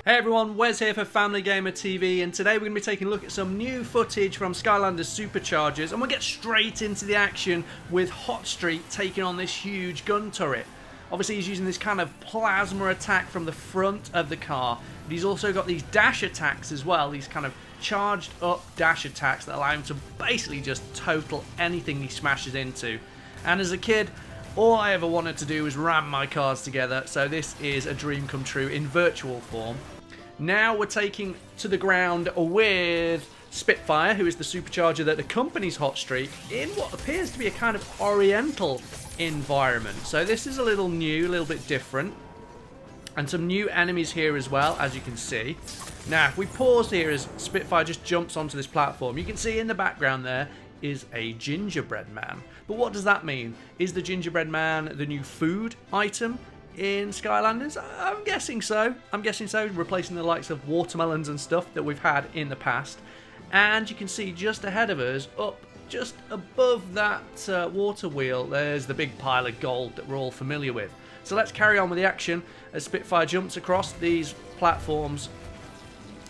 Hey everyone, Wes here for Family Gamer TV, and today we're going to be taking a look at some new footage from Skylanders Superchargers, and we'll get straight into the action with Hotstreak taking on this huge gun turret. Obviously he's using this kind of plasma attack from the front of the car, but he's also got these dash attacks as well, these kind of charged up dash attacks that allow him to basically just total anything he smashes into. And as a kid, all I ever wanted to do was ram my cars together, so this is a dream come true in virtual form. Now we're taking to the ground with Spitfire, who is the supercharger that accompanies Hotstreak, in what appears to be a kind of oriental environment. So this is a little new, a little bit different. And some new enemies here as well, as you can see. Now, if we pause here as Spitfire just jumps onto this platform, you can see in the background there is a gingerbread man. But what does that mean? Is the gingerbread man the new food item in Skylanders? I'm guessing so. I'm guessing so, replacing the likes of watermelons and stuff that we've had in the past. And you can see just ahead of us, up just above that water wheel, there's the big pile of gold that we're all familiar with. So let's carry on with the action as Spitfire jumps across these platforms.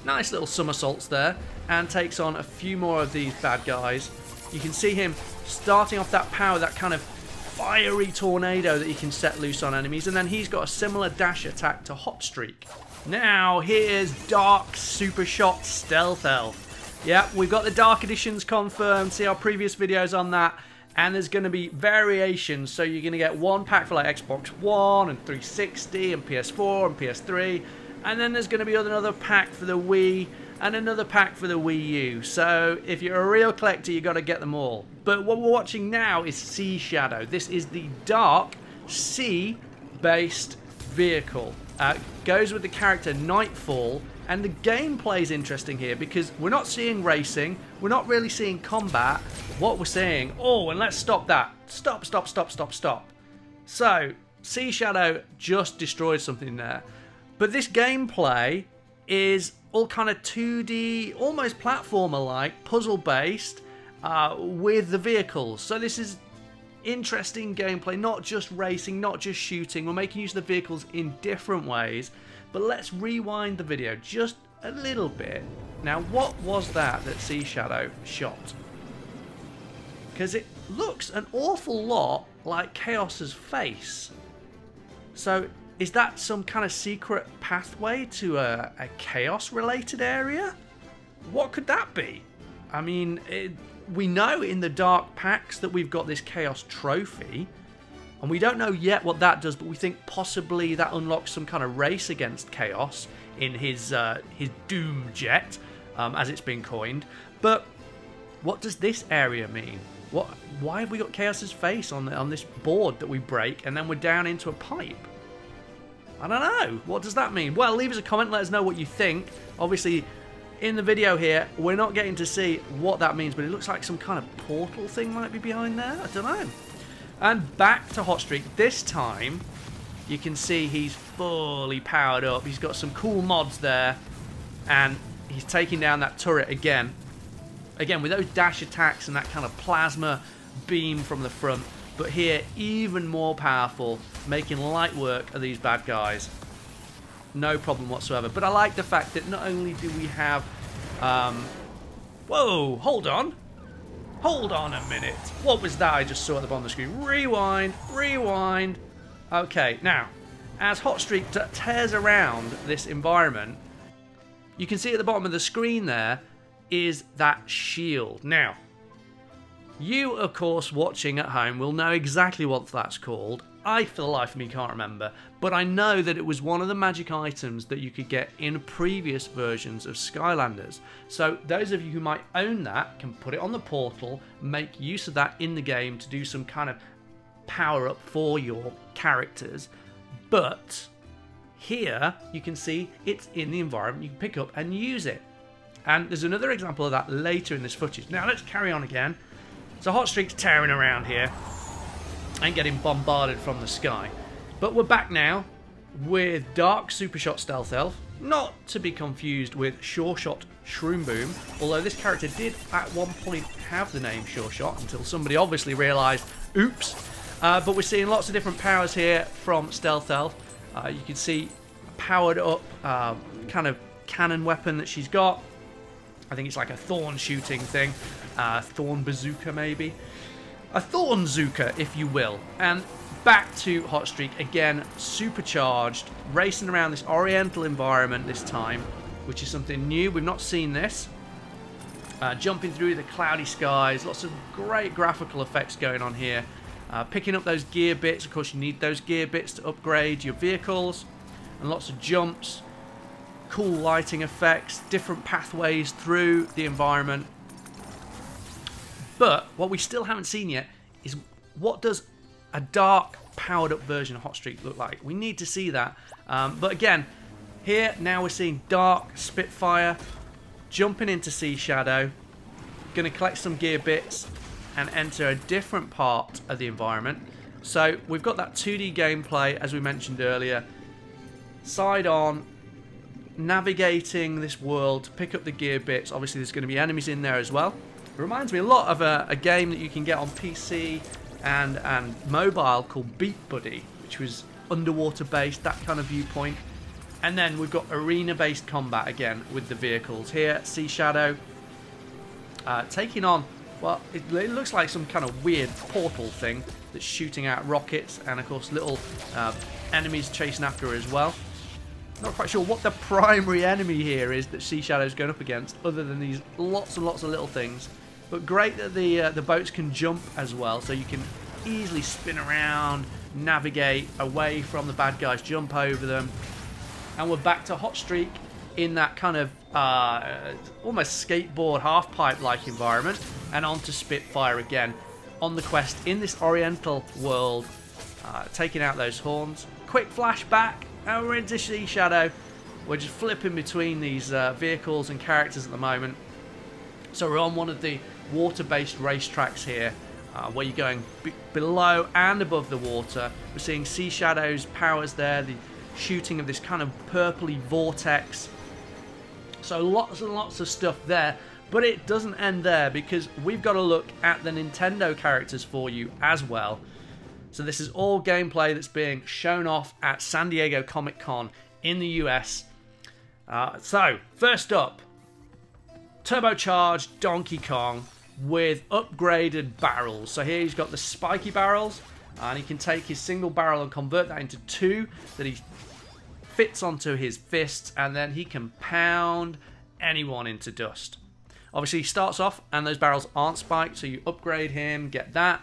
Nice little somersaults there, and takes on a few more of these bad guys. You can see him starting off that power, that kind of fiery tornado that he can set loose on enemies, and then he's got a similar dash attack to Hotstreak. Now here's Dark Supershot Stealth Elf. Yep, we've got the Dark Editions confirmed. See our previous videos on that. And there's going to be variations, so you're going to get one pack for like Xbox One and 360 and PS4 and PS3, and then there's going to be another pack for the Wii and another pack for the Wii U. So if you're a real collector, you've got to get them all. But what we're watching now is Sea Shadow. This is the dark sea-based vehicle. Goes with the character Nightfall. And the gameplay is interesting here because we're not seeing racing, we're not really seeing combat. What we're seeing, oh, and let's stop that. Stop. So, Sea Shadow just destroyed something there. But this gameplay is all kind of 2D, almost platformer-like, puzzle-based, with the vehicles. So this is interesting gameplay, not just racing, not just shooting. We're making use of the vehicles in different ways. But let's rewind the video just a little bit. Now, what was that Sea Shadow shot? Because it looks an awful lot like Chaos's face. So, is that some kind of secret pathway to a Chaos-related area? What could that be? I mean, we know in the Dark packs that we've got this Chaos trophy. And we don't know yet what that does, but we think possibly that unlocks some kind of race against Chaos in his Doom Jet, as it's been coined. But what does this area mean? Why have we got Chaos's face on this board that we break, and then we're down into a pipe? I don't know. What does that mean? Well, leave us a comment, let us know what you think. Obviously, in the video here, we're not getting to see what that means, but it looks like some kind of portal thing might be behind there. I don't know. And back to Hotstreak. This time, you can see he's fully powered up. He's got some cool mods there. And he's taking down that turret again. Again, with those dash attacks and that kind of plasma beam from the front. But here, even more powerful, making light work of these bad guys. No problem whatsoever. But I like the fact that not only do we have... whoa, hold on. Hold on a minute. What was that I just saw at the bottom of the screen? Rewind. Okay, now, as Hotstreak tears around this environment, you can see at the bottom of the screen there is that shield. Now, you, of course, watching at home will know exactly what that's called. I, for the life of me, can't remember, but I know that it was one of the magic items that you could get in previous versions of Skylanders. So those of you who might own that can put it on the portal, make use of that in the game to do some kind of power up for your characters. But here you can see it's in the environment, you can pick up and use it. And there's another example of that later in this footage. Now let's carry on again. So Hotstreak's tearing around here and getting bombarded from the sky. But we're back now with Dark Supershot Stealth Elf, not to be confused with Sure Shot Shroom Boom, although this character did at one point have the name Sure Shot until somebody obviously realised, oops. But we're seeing lots of different powers here from Stealth Elf. You can see powered up kind of cannon weapon that she's got. I think it's like a thorn shooting thing. Thorn bazooka, maybe. A thornzooka, if you will. And back to Hot Streak again, supercharged, racing around this oriental environment this time, which is something new. We've not seen this. Jumping through the cloudy skies, lots of great graphical effects going on here. Picking up those gear bits, of course you need those gear bits to upgrade your vehicles, and lots of jumps, cool lighting effects, different pathways through the environment. But what we still haven't seen yet is what does a dark powered up version of Hot Streak look like. We need to see that. But again, here now we're seeing Dark Spitfire jumping into Sea Shadow, going to collect some gear bits and enter a different part of the environment. So we've got that 2D gameplay, as we mentioned earlier, side on, navigating this world to pick up the gear bits. Obviously there's going to be enemies in there as well. It reminds me a lot of a game that you can get on PC and mobile called Beat Buddy, which was underwater based, that kind of viewpoint. And then we've got arena based combat again with the vehicles. Here Sea Shadow taking on, well, it looks like some kind of weird portal thing that's shooting out rockets, and of course little enemies chasing after her as well. Not quite sure what the primary enemy here is that Sea Shadow's going up against, other than these lots and lots of little things. But great that the boats can jump as well, so you can easily spin around, navigate away from the bad guys, jump over them. And we're back to Hot Streak in that kind of almost skateboard half-pipe-like environment, and on to Spitfire again on the quest in this oriental world, taking out those horns. Quick flashback, and we're into Sea Shadow. We're just flipping between these vehicles and characters at the moment. So we're on one of the water-based racetracks here, where you're going below and above the water. We're seeing Sea Shadow's powers there, the shooting of this kind of purpley vortex. So lots and lots of stuff there, but it doesn't end there, because we've got to look at the Nintendo characters for you as well. So this is all gameplay that's being shown off at San Diego Comic-Con in the US. So first up, Turbocharged Donkey Kong with upgraded barrels. So here he's got the spiky barrels, and he can take his single barrel and convert that into two that he fits onto his fists, and then he can pound anyone into dust. Obviously he starts off and those barrels aren't spiked, so you upgrade him, get that.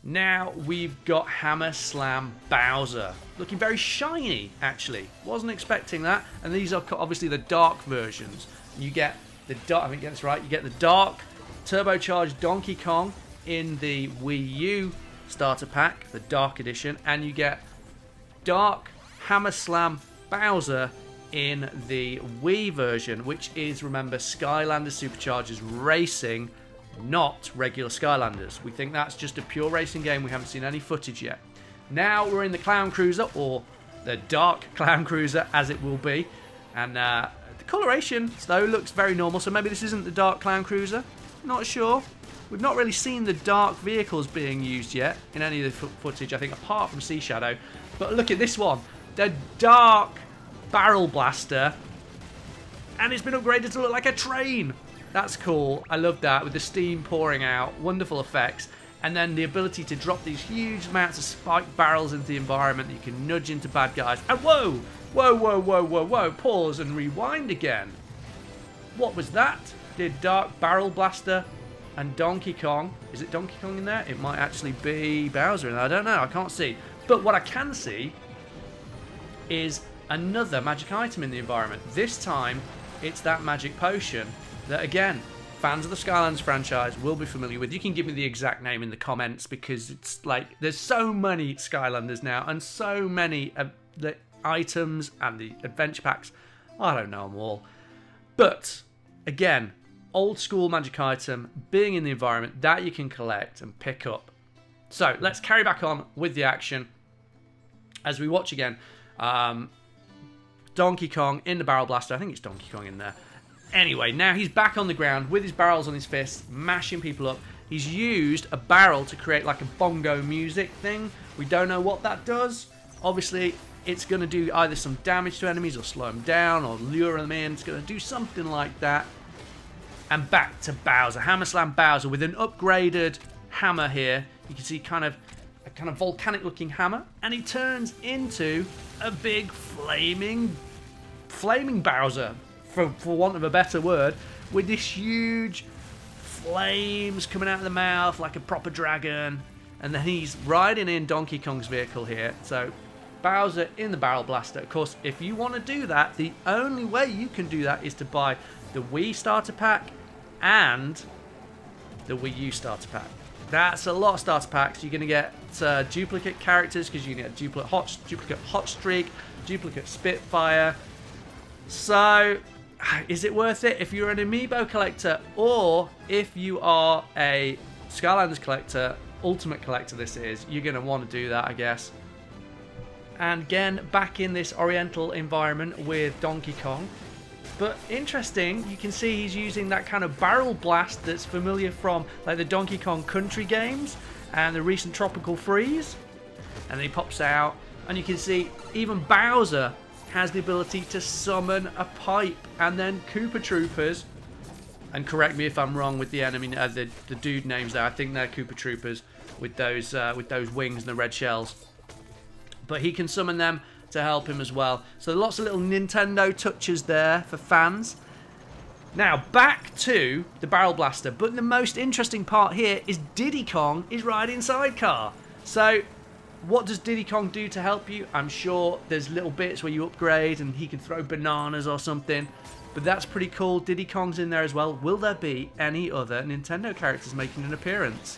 Now we've got Hammer Slam Bowser, looking very shiny actually, wasn't expecting that. And these are obviously the dark versions. You get the dark, I think get this right, you get the dark Turbocharged Donkey Kong in the Wii U starter pack, the Dark Edition, and you get Dark Hammer Slam Bowser in the Wii version, which is, remember, Skylanders Superchargers Racing, not regular Skylanders. We think that's just a pure racing game. We haven't seen any footage yet. Now we're in the Clown Cruiser, or the Dark Clown Cruiser as it will be, and the coloration though looks very normal, so maybe this isn't the Dark Clown Cruiser, not sure. We've not really seen the dark vehicles being used yet in any of the footage, I think, apart from Sea Shadow. But look at this one, the Dark Barrel Blaster, and it's been upgraded to look like a train. That's cool. I love that, with the steam pouring out, wonderful effects, and then the ability to drop these huge amounts of spiked barrels into the environment that you can nudge into bad guys. And whoa, whoa, whoa, whoa, whoa, whoa, pause and rewind again. What was that? Did Dark Barrel Blaster and Donkey Kong, is it Donkey Kong in there? It might actually be Bowser in there, I don't know, I can't see. But what I can see is another magic item in the environment. This time, it's that magic potion that, again, fans of the Skylanders franchise will be familiar with. You can give me the exact name in the comments, because it's like, there's so many Skylanders now, and so many of the items and the adventure packs. I don't know them all. But, again, old school magic item being in the environment that you can collect and pick up. So, let's carry back on with the action as we watch again. Donkey Kong in the Barrel Blaster. I think it's Donkey Kong in there. Anyway, now he's back on the ground with his barrels on his fists, mashing people up. He's used a barrel to create like a bongo music thing. We don't know what that does. Obviously, it's going to do either some damage to enemies or slow them down or lure them in. It's going to do something like that. And back to Bowser. Hammer Slam Bowser with an upgraded hammer here. You can see kind of a volcanic looking hammer, and he turns into a big flaming Bowser, for want of a better word, with this huge flames coming out of the mouth like a proper dragon. And then he's riding in Donkey Kong's vehicle here. So Bowser in the Barrel Blaster. Of course, if you want to do that, the only way you can do that is to buy the Wii Starter Pack and the Wii U Starter Pack. That's a lot of starter packs. You're going to get duplicate characters, because you can get duplicate Hot Streak, duplicate Spitfire. So, is it worth it if you're an Amiibo collector, or if you are a Skylanders collector, Ultimate collector this is, you're going to want to do that, I guess. And again, back in this Oriental environment with Donkey Kong. But interesting, you can see he's using that kind of barrel blast that's familiar from like the Donkey Kong Country games and the recent Tropical Freeze. And then he pops out, and you can see even Bowser has the ability to summon a pipe, and then Koopa Troopers. And correct me if I'm wrong with the enemy, the dude names there. I think they're Koopa Troopers with those wings and the red shells. But he can summon them to help him as well. So lots of little Nintendo touches there for fans. Now back to the Barrel Blaster, but the most interesting part here is Diddy Kong is riding Sidecar. So what does Diddy Kong do to help you? I'm sure there's little bits where you upgrade and he can throw bananas or something, but that's pretty cool. Diddy Kong's in there as well. Will there be any other Nintendo characters making an appearance?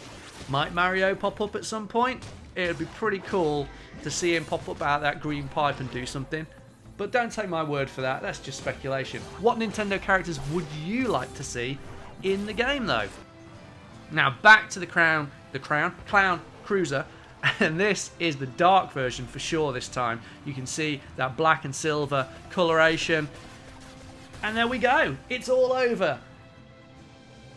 Might Mario pop up at some point? It would be pretty cool to see him pop up out that green pipe and do something. But don't take my word for that, that's just speculation. What Nintendo characters would you like to see in the game though? Now back to the Clown Cruiser, and this is the dark version for sure this time. You can see that black and silver coloration. And there we go, it's all over.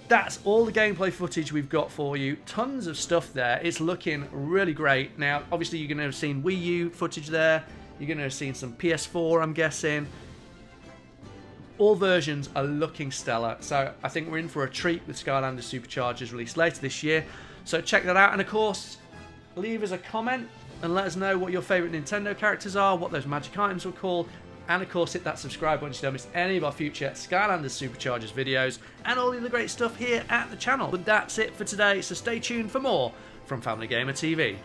That's all the gameplay footage we've got for you. Tons of stuff there. It's looking really great. Now, obviously, you're going to have seen Wii U footage there. You're going to have seen some PS4, I'm guessing. All versions are looking stellar. So I think we're in for a treat with Skylanders Superchargers released later this year. So check that out. And of course, leave us a comment and let us know what your favourite Nintendo characters are, what those magic items were called. And of course, hit that subscribe button so you don't miss any of our future Skylanders Superchargers videos and all the other great stuff here at the channel. But that's it for today, so stay tuned for more from Family Gamer TV.